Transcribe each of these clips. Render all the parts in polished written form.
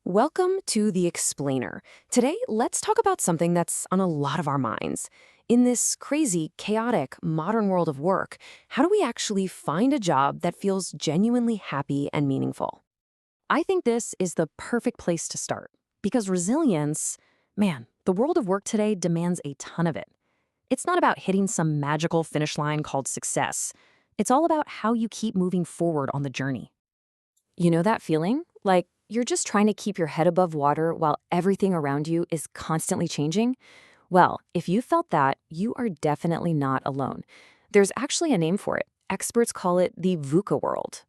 Welcome to The Explainer. Today, let's talk about something that's on a lot of our minds. In this crazy, chaotic, modern world of work, how do we actually find a job that feels genuinely happy and meaningful? I think this is the perfect place to start because resilience, man, the world of work today demands a ton of it. It's not about hitting some magical finish line called success. It's all about how you keep moving forward on the journey. You know that feeling? Like you're just trying to keep your head above water while everything around you is constantly changing? Well, if you felt that, you are definitely not alone. There's actually a name for it. Experts call it the VUCA World.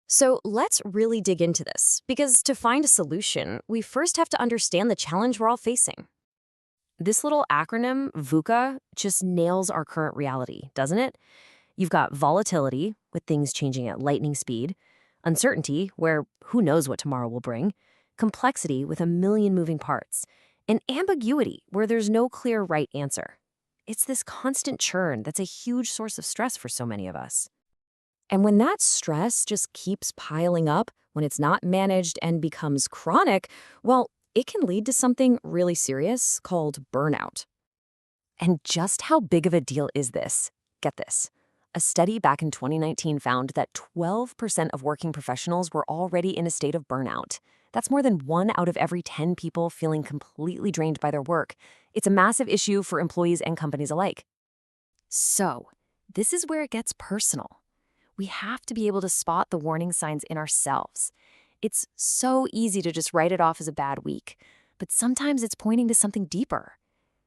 So let's really dig into this, because to find a solution, we first have to understand the challenge we're all facing. This little acronym, VUCA, just nails our current reality, doesn't it? You've got volatility, with things changing at lightning speed, uncertainty, where who knows what tomorrow will bring, complexity with a million moving parts, and ambiguity, where there's no clear right answer. It's this constant churn that's a huge source of stress for so many of us. And when that stress just keeps piling up, when it's not managed and becomes chronic, well, it can lead to something really serious called burnout. And just how big of a deal is this? Get this. A study back in 2019 found that 12% of working professionals were already in a state of burnout. That's more than 1 out of every 10 people feeling completely drained by their work. It's a massive issue for employees and companies alike. So, this is where it gets personal. We have to be able to spot the warning signs in ourselves. It's so easy to just write it off as a bad week, but sometimes it's pointing to something deeper.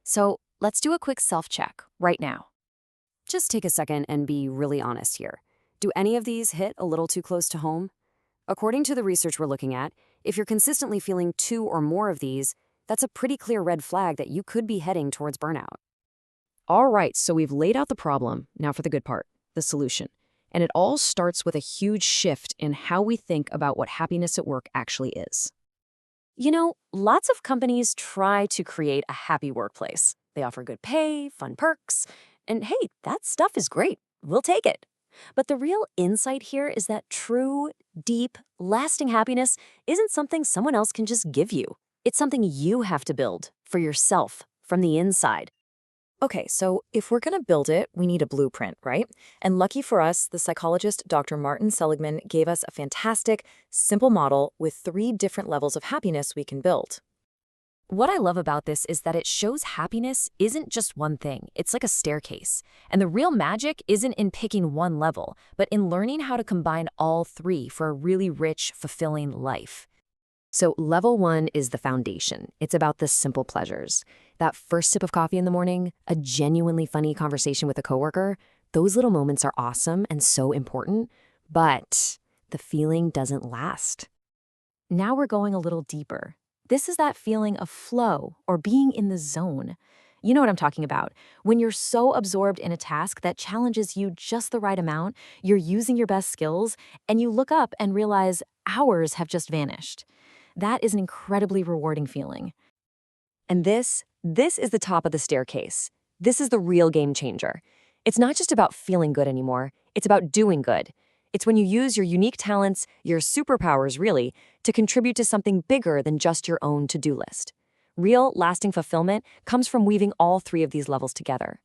So, let's do a quick self-check right now. Just take a second and be really honest here. Do any of these hit a little too close to home? According to the research we're looking at, if you're consistently feeling 2 or more of these, that's a pretty clear red flag that you could be heading towards burnout. All right, so we've laid out the problem. Now for the good part, the solution. And it all starts with a huge shift in how we think about what happiness at work actually is. You know, lots of companies try to create a happy workplace. They offer good pay, fun perks, and hey, that stuff is great. We'll take it. But the real insight here is that true, deep, lasting happiness isn't something someone else can just give you. It's something you have to build for yourself from the inside. Okay, so if we're going to build it, we need a blueprint, right? And lucky for us, the psychologist Dr. Martin Seligman gave us a fantastic, simple model with 3 different levels of happiness we can build. What I love about this is that it shows happiness isn't just one thing. It's like a staircase. And the real magic isn't in picking one level, but in learning how to combine all 3 for a really rich, fulfilling life. So level 1 is the foundation. It's about the simple pleasures. That first sip of coffee in the morning, a genuinely funny conversation with a coworker, those little moments are awesome and so important, but the feeling doesn't last. Now we're going a little deeper. This is that feeling of flow or being in the zone. You know what I'm talking about. When you're so absorbed in a task that challenges you just the right amount, you're using your best skills, and you look up and realize hours have just vanished. That is an incredibly rewarding feeling. And this is the top of the staircase. This is the real game changer. It's not just about feeling good anymore. It's about doing good. It's when you use your unique talents, your superpowers really, to contribute to something bigger than just your own to-do list. Real, lasting fulfillment comes from weaving all 3 of these levels together.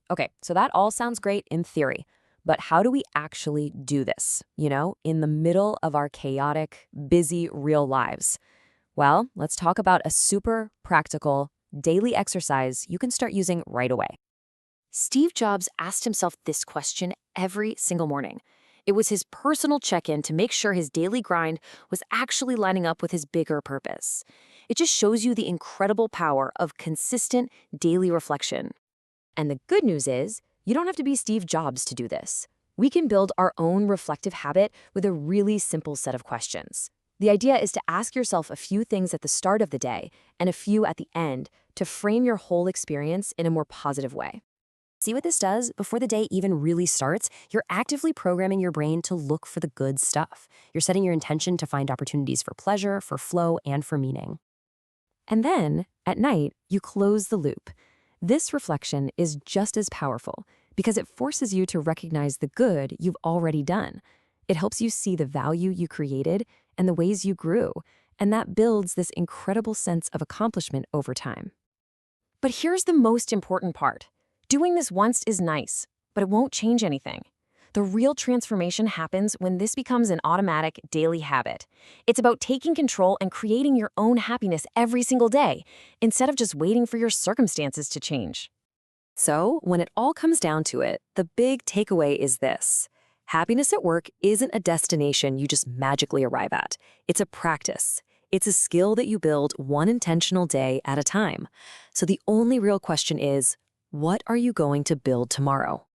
Okay, so that all sounds great in theory. But how do we actually do this, in the middle of our chaotic, busy, real lives? Well, let's talk about a super practical, daily exercise you can start using right away. Steve Jobs asked himself this question every single morning. It was his personal check-in to make sure his daily grind was actually lining up with his bigger purpose. It just shows you the incredible power of consistent daily reflection. And the good news is, you don't have to be Steve Jobs to do this. We can build our own reflective habit with a really simple set of questions. The idea is to ask yourself a few things at the start of the day and a few at the end to frame your whole experience in a more positive way. See what this does? Before the day even really starts, you're actively programming your brain to look for the good stuff. You're setting your intention to find opportunities for pleasure, for flow, and for meaning. And then, at night, you close the loop. This reflection is just as powerful because it forces you to recognize the good you've already done. It helps you see the value you created and the ways you grew, and that builds this incredible sense of accomplishment over time. But here's the most important part. Doing this once is nice, but it won't change anything. The real transformation happens when this becomes an automatic daily habit. It's about taking control and creating your own happiness every single day, instead of just waiting for your circumstances to change. So, when it all comes down to it, the big takeaway is this. Happiness at work isn't a destination you just magically arrive at. It's a practice. It's a skill that you build one intentional day at a time. So the only real question is, what are you going to build tomorrow?